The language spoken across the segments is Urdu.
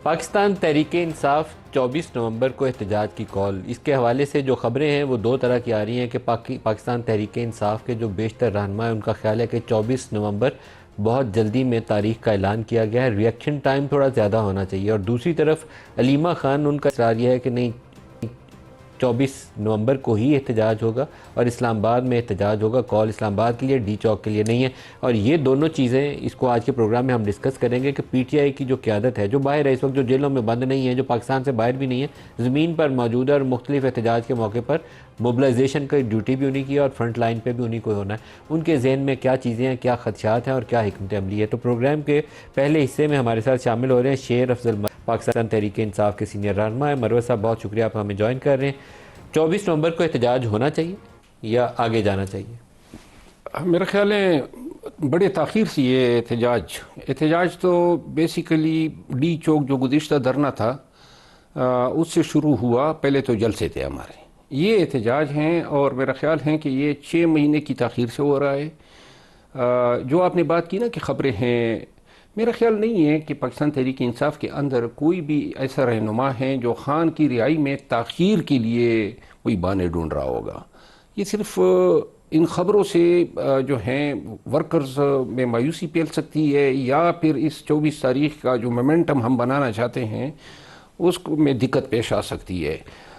پاکستان تحریک انصاف 24 نومبر کو احتجاج کی کال، اس کے حوالے سے جو خبریں ہیں وہ دو طرح کی آ رہی ہیں کہ پاکستان تحریک انصاف کے جو بیشتر رہنما ہیں ان کا خیال ہے کہ 24 نومبر بہت جلدی میں تاریخ کا اعلان کیا گیا ہے، ریئیکشن ٹائم تھوڑا زیادہ ہونا چاہیے، اور دوسری طرف علیمہ خان ان کا اصرار یہ ہے کہ نہیں 24 نومبر کو ہی احتجاج ہوگا اور اسلام آباد میں احتجاج ہوگا، کال اسلام آباد کے لیے ڈی چوک کے لیے نہیں ہے۔ اور یہ دونوں چیزیں اس کو آج کے پروگرام میں ہم ڈسکس کریں گے کہ پی ٹی آئی کی جو قیادت ہے، جو باہر ہے اس وقت، جو جیلوں میں بند نہیں ہے، جو پاکستان سے باہر بھی نہیں ہے، زمین پر موجود ہے اور مختلف احتجاج کے موقع پر موبلائزیشن کی ڈیوٹی بھی انہیں کی ہے اور فرنٹ لائن پہ بھی انہیں کو ہونا ہے، ان کے ذہن میں کیا چیزیں ہیں، کیا خدشات ہیں اور کیا حکمت عملی ہے۔ تو پروگرام کے پہلے حصے میں ہمارے ساتھ شامل ہو رہے ہیں شیر افضل، پاکستان تحریک انصاف کے سینئر رہنما ہے۔ مروت صاحب بہت شکریہ، آپ ہمیں جوائن کر رہے ہیں۔ 24 نومبر کو احتجاج ہونا چاہیے یا آگے جانا چاہیے؟ میرا خیال ہے بڑے تاخیر سے یہ احتجاج تو بیسیکلی ڈی چوک جو گزشتہ دھرنا تھا اس سے شروع ہوا، پہلے تو جلسے تھے ہمارے، یہ احتجاج ہیں اور میرا خیال ہے کہ یہ 6 مہینے کی تاخیر سے ہو رہا ہے۔ جو آپ نے بات کی نا کہ خبریں ہیں، میرا خیال نہیں ہے کہ پاکستان تحریک انصاف کے اندر کوئی بھی ایسا رہنما ہے جو خان کی رہائی میں تاخیر کے لیے کوئی بہانے ڈھونڈ رہا ہوگا۔ یہ صرف ان خبروں سے جو ہیں ورکرز میں مایوسی پھیل سکتی ہے، یا پھر اس 24 تاریخ کا جو مومنٹم ہم بنانا چاہتے ہیں اس میں دقت پیش آ سکتی ہے۔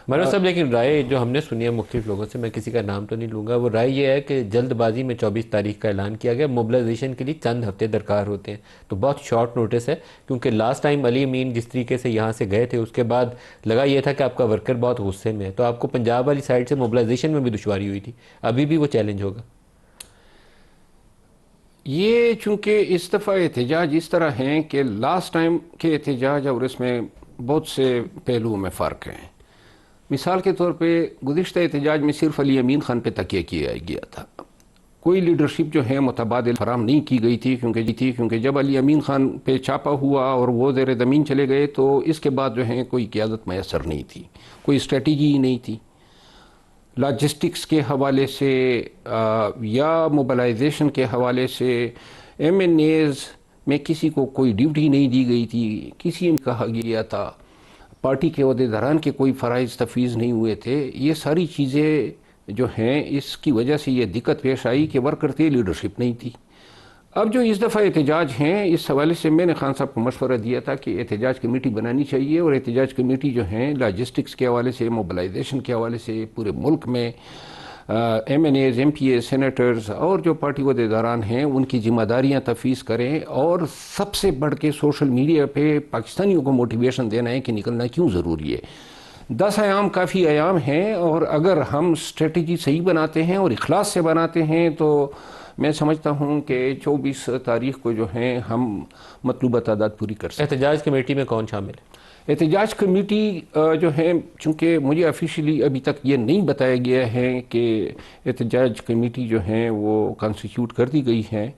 مروت صاحب لیکن رائے جو ہم نے سنی ہے مختلف لوگوں سے، میں کسی کا نام تو نہیں لوں گا، وہ رائے یہ ہے کہ جلد بازی میں 24 تاریخ کا اعلان کیا گیا، موبلائزیشن کے لیے چند ہفتے درکار ہوتے ہیں، تو بہت شارٹ نوٹس ہے، کیونکہ لاسٹ ٹائم علی امین جس طریقے سے یہاں سے گئے تھے اس کے بعد لگا یہ تھا کہ آپ کا ورکر بہت غصے میں ہے، تو آپ کو پنجاب والی سائڈ سے موبلائزیشن میں بھی دشواری ہوئی تھی، ابھی بھی وہ چیلنج ہوگا؟ یہ چونکہ اس دفعہ احتجاج اس طرح ہیں کہ لاسٹ ٹائم کے احتجاج اور اس میں بہت سے پہلوؤں میں فرق ہیں۔ مثال کے طور پہ گزشتہ احتجاج میں صرف علی امین خان پہ تکیہ کیا گیا تھا، کوئی لیڈرشپ جو ہے متبادل فراہم نہیں کی گئی تھی، کیونکہ جب علی امین خان پہ چھاپا ہوا اور وہ زیر زمین چلے گئے تو اس کے بعد جو ہے کوئی قیادت میسر نہیں تھی، کوئی اسٹریٹجی ہی نہیں تھی۔ لاجسٹکس کے حوالے سے یا موبلائزیشن کے حوالے سے ایم این ایز میں کسی کو کوئی ڈیوٹی نہیں دی گئی تھی، کسی میں کہا گیا تھا، پارٹی کے عہدیداران کے کوئی فرائض تفویض نہیں ہوئے تھے۔ یہ ساری چیزیں جو ہیں اس کی وجہ سے یہ دقت پیش آئی کہ ورکر تھے، لیڈرشپ نہیں تھی۔ اب جو اس دفعہ احتجاج ہیں، اس حوالے سے میں نے خان صاحب کو مشورہ دیا تھا کہ احتجاج کمیٹی بنانی چاہیے، اور احتجاج کمیٹی جو ہیں لاجسٹکس کے حوالے سے، موبلائزیشن کے حوالے سے پورے ملک میں M N As, M P A, senators اور جو پارٹی عہدیداران ہیں ان کی ذمہ داریاں تفویض کریں، اور سب سے بڑھ کے سوشل میڈیا پہ پاکستانیوں کو موٹیویشن دینا ہے کہ نکلنا کیوں ضروری ہے۔ 10 ایام کافی ایام ہیں، اور اگر ہم اسٹریٹجی صحیح بناتے ہیں اور اخلاص سے بناتے ہیں تو میں سمجھتا ہوں کہ 24 تاریخ کو جو ہیں ہم مطلوبہ تعداد پوری کر سکتے ہیں۔ احتجاج کمیٹی میں کون شامل ہے؟ احتجاج کمیٹی جو ہے، چونکہ مجھے آفیشلی ابھی تک یہ نہیں بتایا گیا ہے کہ احتجاج کمیٹی جو ہیں وہ کانسٹیٹیوٹ کر دی گئی ہے،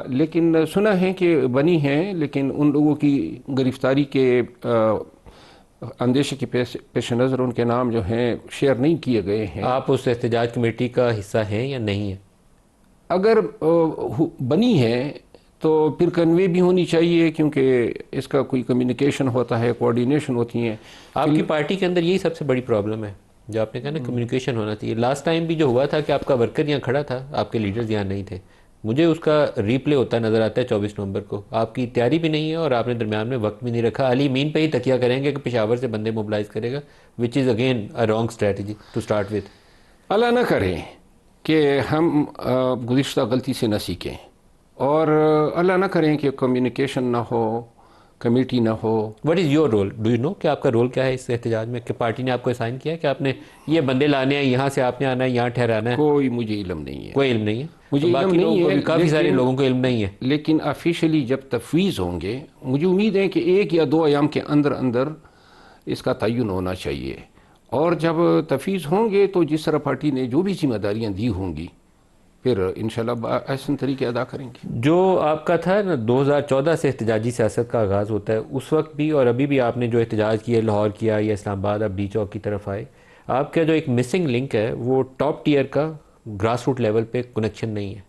لیکن سنا ہے کہ بنی ہے، لیکن ان لوگوں کی گرفتاری کے اندیشے کے پیش نظر ان کے نام جو ہیں شیئر نہیں کیے گئے ہیں۔ آپ اس احتجاج کمیٹی کا حصہ ہیں یا نہیں ہیں؟ اگر بنی ہے تو پھر کنوے بھی ہونی چاہیے، کیونکہ اس کا کوئی کمیونیکیشن ہوتا ہے، کوارڈینیشن ہوتی ہیں۔ آپ کی پارٹی کے اندر یہی سب سے بڑی پرابلم ہے جو آپ نے کہا نا، کمیونیکیشن ہونا چاہیے۔ لاسٹ ٹائم بھی جو ہوا تھا کہ آپ کا ورکر یہاں کھڑا تھا، آپ کے لیڈرز یہاں نہیں تھے، مجھے اس کا ری پلے ہوتا نظر آتا ہے 24 نومبر کو۔ آپ کی تیاری بھی نہیں ہے اور آپ نے درمیان میں وقت بھی نہیں رکھا، علی امین پہ ہی تکیہ کریں گے کہ پشاور سے بندے موبلائز کرے گا، which is again a wrong strategy to start with. اللہ نہ کریں کہ ہم گزشتہ غلطی سے نہ سیکھیں، اور اللہ نہ کریں کہ کمیونیکیشن نہ ہو، کمیٹی نہ ہو۔ What is your role? Do you know کہ آپ کا رول کیا ہے اس احتجاج میں؟ کہ پارٹی نے آپ کو اسائن کیا ہے کہ آپ نے یہ بندے لانے ہیں، یہاں سے آپ نے آنا ہے، یہاں ٹھہرانا ہے؟ کوئی مجھے علم نہیں ہے، کوئی علم نہیں ہے؟ مجھے علم باقی لوگوں نہیں کو ہے، بھی، کافی سارے لوگوں کو علم نہیں ہے، لیکن آفیشلی جب تفویض ہوں گے مجھے امید ہے کہ 1 یا 2 ایام کے اندر اس کا تعین ہونا چاہیے، اور جب تفویض ہوں گے تو جس طرح پارٹی نے جو بھی ذمہ داریاں دی ہوں گی پھر انشاءاللہ احسن طریقے ادا کریں گے۔ جو آپ کا تھا نا 2014 سے احتجاجی سیاست کا آغاز ہوتا ہے، اس وقت بھی اور ابھی بھی آپ نے جو احتجاج کیا، لاہور کیا یا اسلام آباد، اب ڈی چوک کی طرف آئے، آپ کا جو ایک مسنگ لنک ہے وہ ٹاپ ٹیئر کا گراس روٹ لیول پہ کنیکشن نہیں ہے۔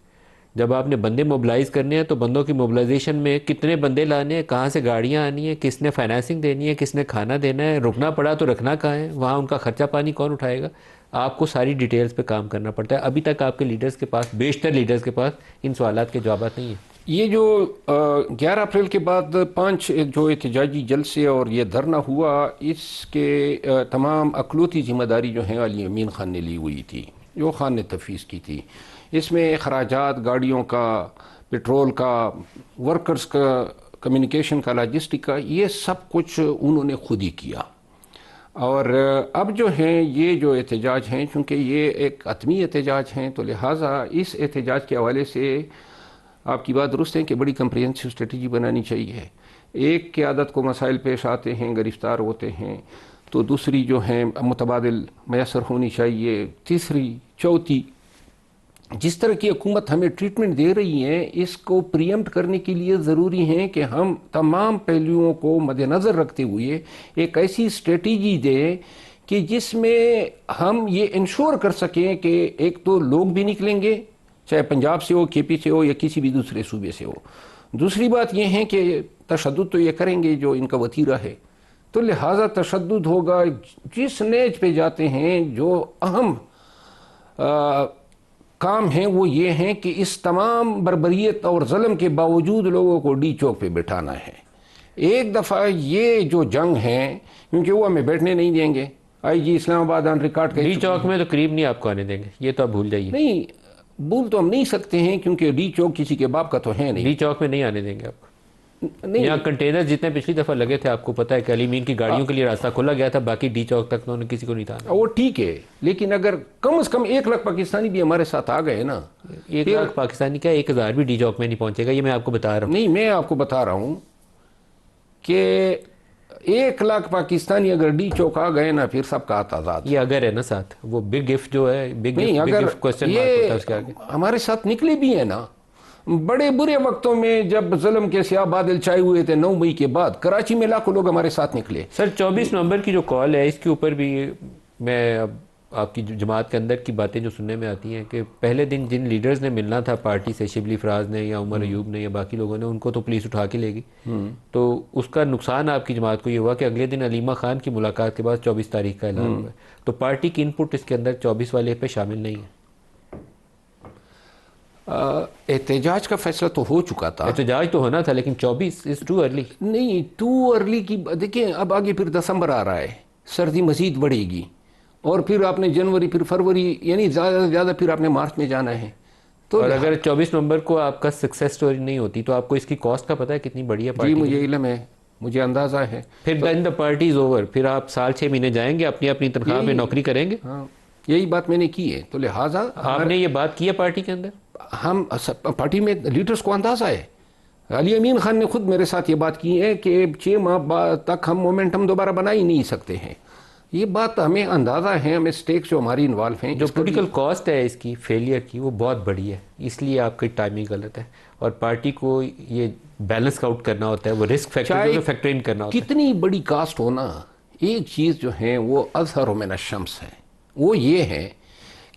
جب آپ نے بندے موبلائز کرنے ہیں تو بندوں کی موبلائزیشن میں کتنے بندے لانے ہیں، کہاں سے گاڑیاں آنی ہیں، کس نے فائنانسنگ دینی ہے، کس نے کھانا دینا ہے، رکنا پڑا تو رکھنا کہاں ہے، وہاں ان کا خرچہ پانی کون اٹھائے گا. آپ کو ساری ڈیٹیلز پہ کام کرنا پڑتا ہے. ابھی تک آپ کے لیڈرز کے پاس، بیشتر لیڈرز کے پاس ان سوالات کے جوابات نہیں ہیں. یہ جو 11 اپریل کے بعد 5 جو احتجاجی جلسے اور یہ دھرنا ہوا، اس کے تمام اقلوتی ذمہ داری جو ہیں علی امین خان نے لی ہوئی تھی، جو خان نے تفویض کی تھی. اس میں اخراجات، گاڑیوں کا، پیٹرول کا، ورکرز کا، کمیونیکیشن کا، لاجسٹک کا، یہ سب کچھ انہوں نے خود ہی کیا. اور اب جو ہیں یہ جو احتجاج ہیں، چونکہ یہ ایک عدمی احتجاج ہیں، تو لہٰذا اس احتجاج کے حوالے سے آپ کی بات درست ہے کہ بڑی کمپریہنسو اسٹریٹجی بنانی چاہیے. ایک قیادت کو مسائل پیش آتے ہیں، گرفتار ہوتے ہیں، تو دوسری جو ہیں متبادل میسر ہونی چاہیے، تیسری، چوتھی. جس طرح کی حکومت ہمیں ٹریٹمنٹ دے رہی ہے، اس کو پریمپٹ کرنے کے لیے ضروری ہے کہ ہم تمام پہلوؤں کو مد نظر رکھتے ہوئے ایک ایسی اسٹریٹجی دیں کہ جس میں ہم یہ انشور کر سکیں کہ ایک تو لوگ بھی نکلیں گے، چاہے پنجاب سے ہو، کے پی سے ہو، یا کسی بھی دوسرے صوبے سے ہو. دوسری بات یہ ہے کہ تشدد تو یہ کریں گے جو ان کا وتیرہ ہے، تو لہٰذا تشدد ہوگا. جس نیج پہ جاتے ہیں، جو اہم کام ہیں وہ یہ ہیں کہ اس تمام بربریت اور ظلم کے باوجود لوگوں کو ڈی چوک پہ بٹھانا ہے. ایک دفعہ یہ جو جنگ ہے، کیونکہ وہ ہمیں بیٹھنے نہیں دیں گے. آئی جی اسلام آباد آن ریکارڈ ڈی چوک میں تو قریب نہیں آپ کو آنے دیں گے، یہ تو آپ بھول جائیے. نہیں، بھول تو ہم نہیں سکتے ہیں، کیونکہ ڈی چوک کسی کے باپ کا تو ہے نہیں. ڈی چوک میں نہیں آنے دیں گے آپ کو. نہیں، یہاں کنٹینر جتنے پچھلی دفعہ لگے تھے، آپ کو پتا ہے کہ علی امین کی گاڑیوں کے لیے راستہ کھولا گیا تھا، باقی ڈی چوک تک انہوں نے کسی کو نہیں تھا. وہ ٹھیک ہے، لیکن اگر کم از کم 1 لاکھ پاکستانی بھی ہمارے ساتھ آ گئے نا. 1 لاکھ پاکستانی کیا، 1000 بھی ڈی چوک میں نہیں پہنچے گا، یہ میں آپ کو بتا رہا ہوں. نہیں، میں آپ کو بتا رہا ہوں کہ 1 لاکھ پاکستانی اگر ڈی چوک آ گئے نا، پھر سب کا آزاد. یہ اگر ہے نا ساتھ، وہ بگ گفٹ جو ہے، بگ نہیں، اگر گفٹ کوسچن مارک ہوتا ہے اس کے آگے. ہمارے ساتھ نکلے بھی ہیں نا. بڑے برے وقتوں میں جب ظلم کے سیاہ بادل چھائے ہوئے تھے 9 مئی کے بعد، کراچی میں لاکھوں لوگ ہمارے ساتھ نکلے. سر 24 نومبر کی جو کال ہے، اس کے اوپر بھی میں اب آپ کی جماعت کے اندر کی باتیں جو سننے میں آتی ہیں کہ پہلے دن جن لیڈرز نے ملنا تھا پارٹی سے، شبلی فراز نے یا عمر ایوب نے یا باقی لوگوں نے، ان کو تو پولیس اٹھا کے لے گئی. تو اس کا نقصان آپ کی جماعت کو یہ ہوا کہ اگلے دن علیمہ خان کی ملاقات کے بعد 24 تاریخ کا اعلان ہوا ہے. تو پارٹی کی انپٹ اس کے اندر 24 والے پہ شامل نہیں ہے. احتجاج کا فیصلہ تو ہو چکا تھا. احتجاج تو ہونا تھا، لیکن 24 از ٹو ارلی. نہیں، ٹو ارلی کی دیکھیں، اب آگے پھر دسمبر آ رہا ہے، سردی مزید بڑھے گی، اور پھر آپ نے جنوری، پھر فروری، یعنی زیادہ سے زیادہ پھر آپ نے مارچ میں جانا ہے. تو اور اگر 24 نومبر کو آپ کا سکسیس سٹوری نہیں ہوتی تو آپ کو اس کی کاسٹ کا پتہ ہے کتنی بڑی ہے جی، پارٹی؟ مجھے علم ہے، مجھے اندازہ ہے. پھر دین دا پارٹی از اوور، پھر آپ سال 6 مہینے جائیں گے، اپنی اپنی تنخواہ میں نوکری کریں گے. ہاں، یہی بات میں نے کی ہے. تو لہٰذا آپ نے یہ بات کی ہے پارٹی کے اندر؟ ہم پارٹی میں لیڈرز کو اندازہ ہے. علی امین خان نے خود میرے ساتھ یہ بات کی ہے کہ 6 ماہ تک ہم مومنٹم دوبارہ بنا ہی نہیں سکتے ہیں. یہ بات ہمیں اندازہ ہے، ہمیں سٹیکس جو ہماری انوالو ہیں، جو پولیٹیکل کاسٹ ہے اس کی فیلئر کی، وہ بہت بڑی ہے. اس لیے آپ کی ٹائمنگ غلط ہے، اور پارٹی کو یہ بیلنس آؤٹ کرنا ہوتا ہے، وہ رسک فیکٹر کو فیکٹر ان کرنا ہوتا ہے. کتنی بڑی کاسٹ ہونا، ایک چیز جو ہے وہ اظہر من الشمس ہے. وہ یہ ہے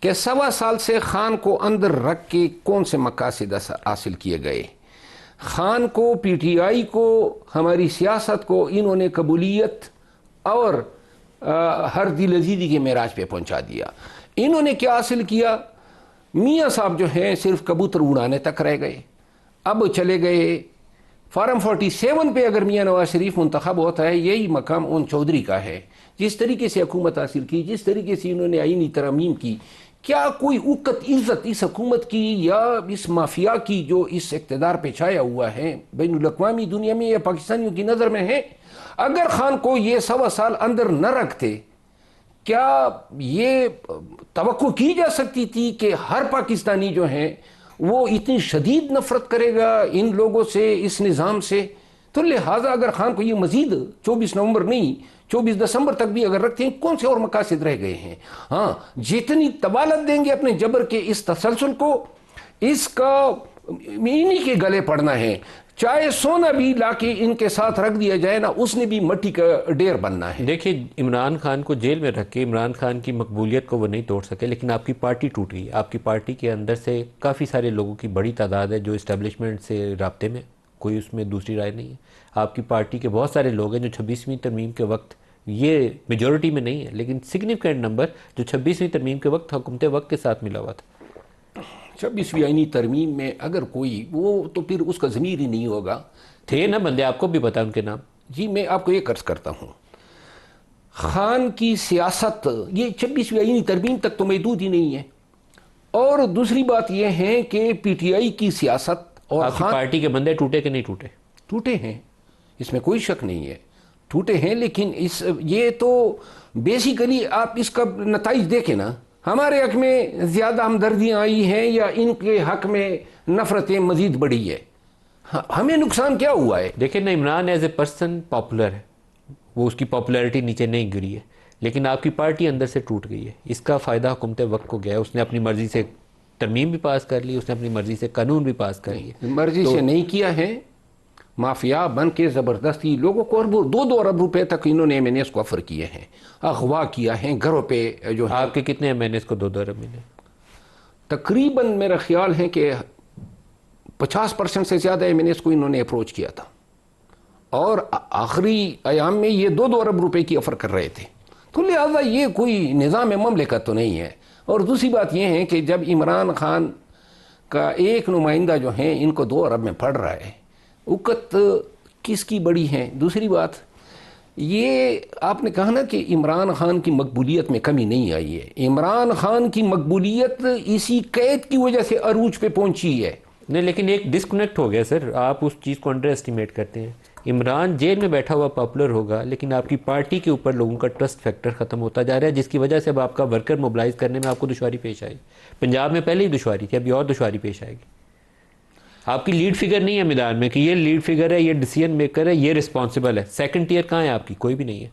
کہ 1.25 سال سے خان کو اندر رکھ کے کون سے مقاصد حاصل کیے گئے. خان کو، پی ٹی آئی کو، ہماری سیاست کو انہوں نے قبولیت اور ہر دل عزیزی کے معراج پہ پہنچا دیا. انہوں نے کیا حاصل کیا؟ میاں صاحب جو ہیں صرف کبوتر اڑانے تک رہ گئے. اب چلے گئے فارم 47 پہ. اگر میاں نواز شریف منتخب ہوتا ہے، یہی مقام اون چودھری کا ہے. جس طریقے سے حکومت حاصل کی، جس طریقے سے انہوں نے آئینی ترامیم کی، کیا کوئی اوقت عزت اس حکومت کی یا اس مافیا کی جو اس اقتدار پہ چھایا ہوا ہے بین الاقوامی دنیا میں یا پاکستانیوں کی نظر میں ہے؟ اگر خان کو یہ 1.25 سال اندر نہ رکھتے، کیا یہ توقع کی جا سکتی تھی کہ ہر پاکستانی جو ہے وہ اتنی شدید نفرت کرے گا ان لوگوں سے، اس نظام سے؟ تو لہٰذا اگر خان کو یہ مزید 24 نومبر نہیں، 24 دسمبر تک بھی اگر رکھتے ہیں، کون سے اور مقاصد رہ گئے ہیں؟ ہاں، جتنی طوالت دیں گے اپنے جبر کے اس تسلسل کو، اس کا انہی کے گلے پڑنا ہے. چاہے سونا بھی لا کے ان کے ساتھ رکھ دیا جائے نا، اس نے بھی مٹی کا ڈیر بننا ہے. دیکھیے عمران خان کو جیل میں رکھ کے عمران خان کی مقبولیت کو وہ نہیں توڑ سکے، لیکن آپ کی پارٹی ٹوٹ گئی. آپ کی پارٹی کے اندر سے کافی سارے لوگوں کی بڑی تعداد ہے جو اسٹیبلشمنٹ سے رابطے میں، کوئی اس میں دوسری رائے نہیں ہے. آپ کی پارٹی کے بہت سارے لوگ ہیں جو 26ویں ترمیم کے وقت، یہ میجورٹی میں نہیں ہے لیکن سگنیفیکنٹ نمبر، جو 26ویں ترمیم کے وقت حکومت وقت کے ساتھ ملا ہوا تھا. 26ویں آئینی ترمیم میں اگر کوئی، وہ تو پھر اس کا ضمیر ہی نہیں ہوگا. تھے نا بندے، آپ کو بھی پتا ان کے نام. جی میں آپ کو ایک عرض کرتا ہوں، خان کی سیاست یہ 26ویں آئینی ترمیم تک تو محدود ہی نہیں ہے. اور دوسری بات یہ ہے کہ پی ٹی آئی کی سیاست اور آپ کی پارٹی کے بندے ٹوٹے کہ نہیں ٹوٹے؟ ٹوٹے ہیں، اس میں کوئی شک نہیں ہے، ٹوٹے ہیں. لیکن یہ تو بیسیکلی آپ اس کا نتائج دیکھیں نا، ہمارے حق میں زیادہ ہمدردیاں آئی ہیں یا ان کے حق میں نفرتیں مزید بڑھی ہے؟ ہمیں نقصان کیا ہوا ہے؟ دیکھیں نا، Imran as a person popular ہے، وہ اس کی پاپولیرٹی نیچے نہیں گری ہے، لیکن آپ کی پارٹی اندر سے ٹوٹ گئی ہے. اس کا فائدہ حکومت وقت کو گیا ہے. اس نے اپنی مرضی سے ترمیم بھی پاس کر لی، اس نے اپنی مرضی سے قانون بھی پاس کر لیے. مرضی سے نہیں کیا ہے، مافیا بن کے زبردستی لوگوں کو دو ارب روپے تک انہوں نے MNAs کو آفر کیے ہیں، اغوا کیا ہے گھروں پہ. جو آپ کے کتنے MNAs کو 2 ارب ملے؟ تقریباً میرا خیال ہے کہ 50% سے زیادہ MNAs کو انہوں نے اپروچ کیا تھا، اور آخری ایام میں یہ 2 ارب روپے کی آفر کر رہے تھے. تو لہذا یہ کوئی نظام مملکت تو نہیں ہے. اور دوسری بات یہ ہے کہ جب عمران خان کا ایک نمائندہ جو ہیں ان کو 2 ارب میں پڑ رہا ہے، اوقت کس کی بڑی ہے؟ دوسری بات یہ آپ نے کہا نا کہ عمران خان کی مقبولیت میں کمی نہیں آئی ہے. عمران خان کی مقبولیت اسی قید کی وجہ سے عروج پہ پہنچی ہے. نہیں، لیکن ایک ڈسکنیکٹ ہو گیا سر، آپ اس چیز کو انڈر اسٹیمیٹ کرتے ہیں. عمران جیل میں بیٹھا ہوا پاپولر ہوگا، لیکن آپ کی پارٹی کے اوپر لوگوں کا ٹرسٹ فیکٹر ختم ہوتا جا رہا ہے، جس کی وجہ سے اب آپ کا ورکر موبلائز کرنے میں آپ کو دشواری پیش آئی. پنجاب میں پہلے ہی دشواری تھی، ابھی اور دشواری پیش آئے گی. آپ کی لیڈ فگر نہیں ہے میدان میں کہ یہ لیڈ فگر ہے، یہ ڈیسیژن میکر ہے، یہ رسپانسبل ہے. سیکنڈ ٹیئر کہاں ہے آپ کی؟ کوئی بھی نہیں ہے.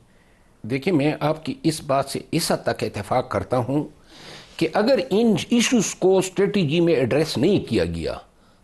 دیکھیں میں آپ کی اس بات سے اس حد تک اتفاق کرتا ہوں کہ اگر ان ایشوز کو اسٹریٹجی میں ایڈریس نہیں کیا گیا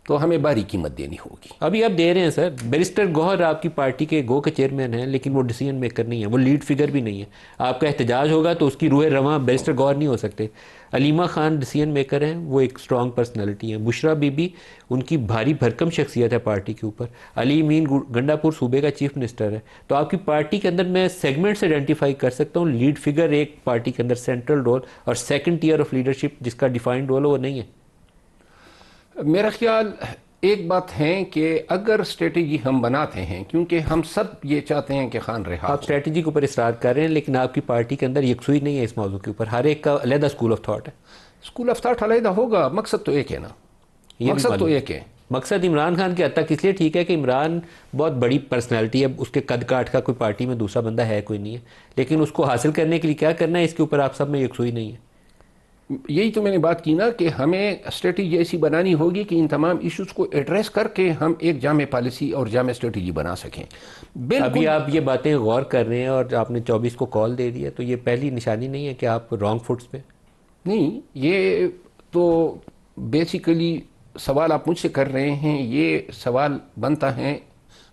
تو ہمیں باری قیمت دینی ہوگی. ابھی آپ دے رہے ہیں سر. بیرسٹر گوہر آپ کی پارٹی کے گو کے چیئرمین ہیں، لیکن وہ ڈیسیژن میکر نہیں ہے، وہ لیڈ فگر بھی نہیں ہے. آپ کا احتجاج ہوگا تو اس کی روح رواں بیرسٹر گوہر نہیں ہو سکتے. علیمہ خان ڈیسیژن میکر ہیں، وہ ایک اسٹرانگ پرسنالٹی ہیں. بشرا بی بی ان کی بھاری بھرکم شخصیت ہے پارٹی کے اوپر. علی امین گنڈا پور صوبے کا چیف منسٹر ہے. تو آپ کی پارٹی کے اندر میں سیگمنٹ سے آئیڈینٹیفائی کر سکتا ہوں لیڈ فگر ایک پارٹی کے اندر سینٹرل رول اور سیکنڈ ٹیئر آف لیڈرشپ جس کا ڈیفائنڈ رول ہے وہ نہیں ہے. میرا خیال ایک بات ہے کہ اگر اسٹریٹجی ہم بناتے ہیں، کیونکہ ہم سب یہ چاہتے ہیں کہ خان رہا ہو. آپ اسٹریٹجی کے اوپر اصرار کر رہے ہیں، لیکن آپ کی پارٹی کے اندر یکسوئی نہیں ہے اس موضوع کے اوپر. ہر ایک کا علیحدہ اسکول آف تھاٹ ہے. اسکول آف تھاٹ علیحدہ ہوگا، مقصد تو ایک ہے نا. مقصد تو ایک ہے. مقصد عمران خان کے حد تک اس لیے ٹھیک ہے کہ عمران بہت بڑی پرسنالٹی ہے، اس کے قد کاٹ کا کوئی پارٹی میں دوسرا بندہ ہے کوئی نہیں ہے، لیکن اس کو حاصل کرنے کے لیے کیا کرنا ہے اس کے اوپر آپ سب میں یکسوئی نہیں ہے. یہی تو میں نے بات کی نا کہ ہمیں اسٹریٹجی ایسی بنانی ہوگی کہ ان تمام ایشوز کو ایڈریس کر کے ہم ایک جامع پالیسی اور جامع اسٹریٹجی بنا سکیں. ابھی آپ یہ باتیں غور کر رہے ہیں اور آپ نے 24 کو کال دے دیا، تو یہ پہلی نشانی نہیں ہے کہ آپ رانگ فوٹس پہ؟ نہیں، یہ تو بیسیکلی سوال آپ مجھ سے کر رہے ہیں، یہ سوال بنتا ہے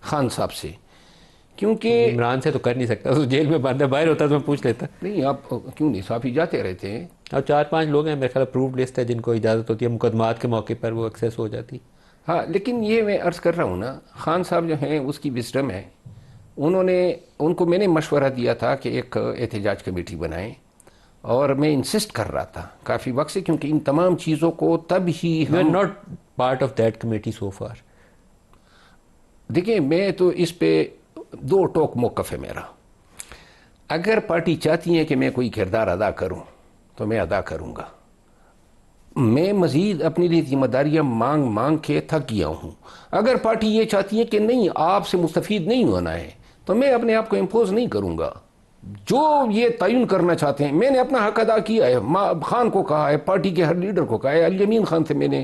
خان صاحب سے، کیونکہ عمران سے تو کر نہیں سکتا، اس جیل میں بند ہے، باہر ہوتا تو میں پوچھ لیتا. نہیں، آپ کیوں نہیں، صاحب ہی جاتے رہتے ہیں. اور 4-5 لوگ ہیں میرے خیال اپرووڈ لسٹ ہے جن کو اجازت ہوتی ہے مقدمات کے موقع پر وہ ایکسیس ہو جاتی. ہاں، لیکن یہ میں عرض کر رہا ہوں نا، خان صاحب جو ہیں اس کی وزڈم ہے. ان کو میں نے مشورہ دیا تھا کہ ایک احتجاج کمیٹی بنائیں، اور میں انسسٹ کر رہا تھا کافی وقت سے، کیونکہ ان تمام چیزوں کو تب ہی you are not part of that committee so far. دیکھیں میں تو اس پہ 2 ٹوک موقف ہے میرا. اگر پارٹی چاہتی ہے کہ میں کوئی کردار ادا کروں تو میں ادا کروں گا. میں مزید اپنی لیے ذمہ داریاں مانگ کے تھک گیا ہوں. اگر پارٹی یہ چاہتی ہے کہ نہیں آپ سے مستفید نہیں ہونا ہے تو میں اپنے آپ کو امپوز نہیں کروں گا. جو یہ تعین کرنا چاہتے ہیں، میں نے اپنا حق ادا کیا ہے. خان کو کہا ہے، پارٹی کے ہر لیڈر کو کہا ہے. علی امین خان سے میں نے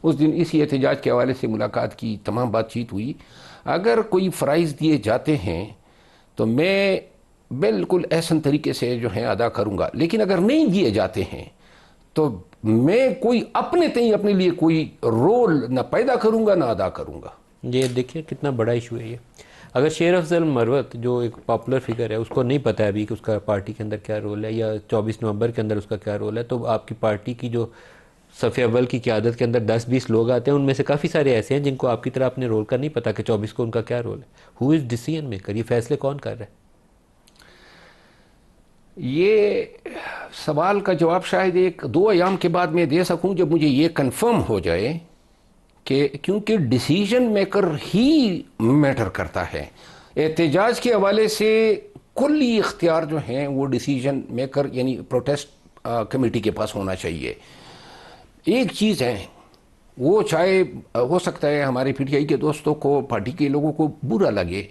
اس دن اسی احتجاج کے حوالے سے ملاقات کی، تمام بات چیت ہوئی. اگر کوئی فرائض دیے جاتے ہیں تو میں بالکل احسن طریقے سے جو ہیں ادا کروں گا، لیکن اگر نہیں دیے جاتے ہیں تو میں کوئی اپنے لیے کوئی رول نہ پیدا کروں گا نہ ادا کروں گا. یہ دیکھیں کتنا بڑا ایشو ہے یہ. اگر شیر افضل مروت جو ایک پاپولر فگر ہے اس کو نہیں پتہ ہے ابھی کہ اس کا پارٹی کے اندر کیا رول ہے یا 24 نومبر کے اندر اس کا کیا رول ہے، تو آپ کی پارٹی کی جو صف اول کی قیادت کے اندر 10-20 لوگ آتے ہیں، ان میں سے کافی سارے ایسے ہیں جن کو آپ کی طرح اپنے رول کا نہیں پتہ کہ 24 کو ان کا کیا رول ہے. ہو از ڈیسیژن میکر؟ یہ فیصلے کون کر رہا ہے؟ یہ سوال کا جواب شاید 1-2 ایام کے بعد میں دے سکوں جب مجھے یہ کنفرم ہو جائے کہ کیونکہ ڈیسیژن میکر ہی میٹر کرتا ہے. احتجاج کے حوالے سے کلی اختیار جو ہیں وہ ڈیسیژن میکر یعنی پروٹیسٹ کمیٹی کے پاس ہونا چاہیے. ایک چیز ہے، وہ چاہے ہو سکتا ہے ہمارے پی ٹی آئی کے دوستوں کو، پارٹی کے لوگوں کو برا لگے،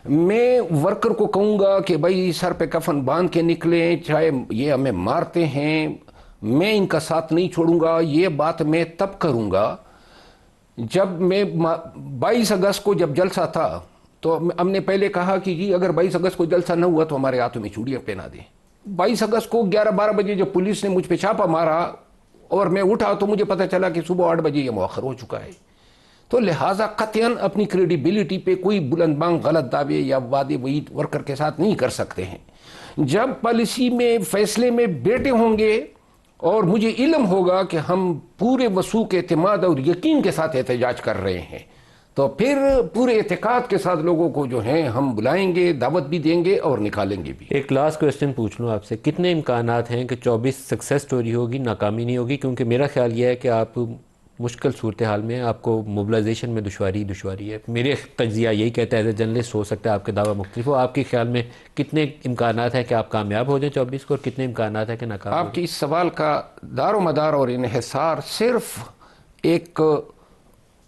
میں ورکر کو کہوں گا کہ بھائی سر پہ کفن باندھ کے نکلیں، چاہے یہ ہمیں مارتے ہیں، میں ان کا ساتھ نہیں چھوڑوں گا. یہ بات میں تب کروں گا جب میں 22 اگست کو جب جلسہ تھا تو ہم نے پہلے کہا کہ جی اگر 22 اگست کو جلسہ نہ ہوا تو ہمارے ہاتھوں میں چوڑیاں پہنا دیں. 22 اگست کو 11-12 بجے جب پولیس نے مجھ پہ چھاپا مارا اور میں اٹھا تو مجھے پتہ چلا کہ صبح 8 بجے یہ مؤخر ہو چکا ہے. تو لہٰذا قطعاً اپنی کریڈیبلٹی پہ کوئی بلند بانگ غلط دعوے یا وعدے وعید ورکر کے ساتھ نہیں کر سکتے ہیں. جب پالیسی میں فیصلے میں بیٹھے ہوں گے اور مجھے علم ہوگا کہ ہم پورے وثوق اعتماد اور یقین کے ساتھ احتجاج کر رہے ہیں تو پھر پورے اعتقاد کے ساتھ لوگوں کو جو ہیں ہم بلائیں گے، دعوت بھی دیں گے اور نکالیں گے بھی. ایک لاسٹ کویسچن پوچھ لوں آپ سے، کتنے امکانات ہیں کہ 24 سکسیس سٹوری ہوگی، ناکامی نہیں ہوگی؟ کیونکہ میرا خیال یہ ہے کہ آپ مشکل صورتحال میں آپ کو موبلائزیشن میں دشواری ہے. میرے تجزیہ یہی کہتا ہے، ایز اے جرنلسٹ ہو سکتا ہے آپ کے دعویٰ مختلف ہو. آپ کے خیال میں کتنے امکانات ہیں کہ آپ کامیاب ہو جائیں 24 کو، اور کتنے امکانات ہیں کہ ناکام ہو جائیں؟ آپ کے اس سوال کا دار و مدار اور انحصار صرف ایک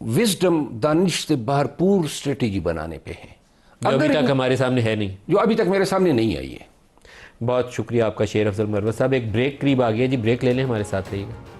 وزڈم، دانش سے بھرپور اسٹریٹجی بنانے پہ ہے جو ابھی تک ہمارے سامنے ہے نہیں، جو ابھی تک میرے سامنے نہیں آئی ہے. بہت شکریہ آپ کا شیر افضل مروت صاحب. ایک بریک قریب آ گیا جی، بریک لے لیں، ہمارے ساتھ رہیے گا.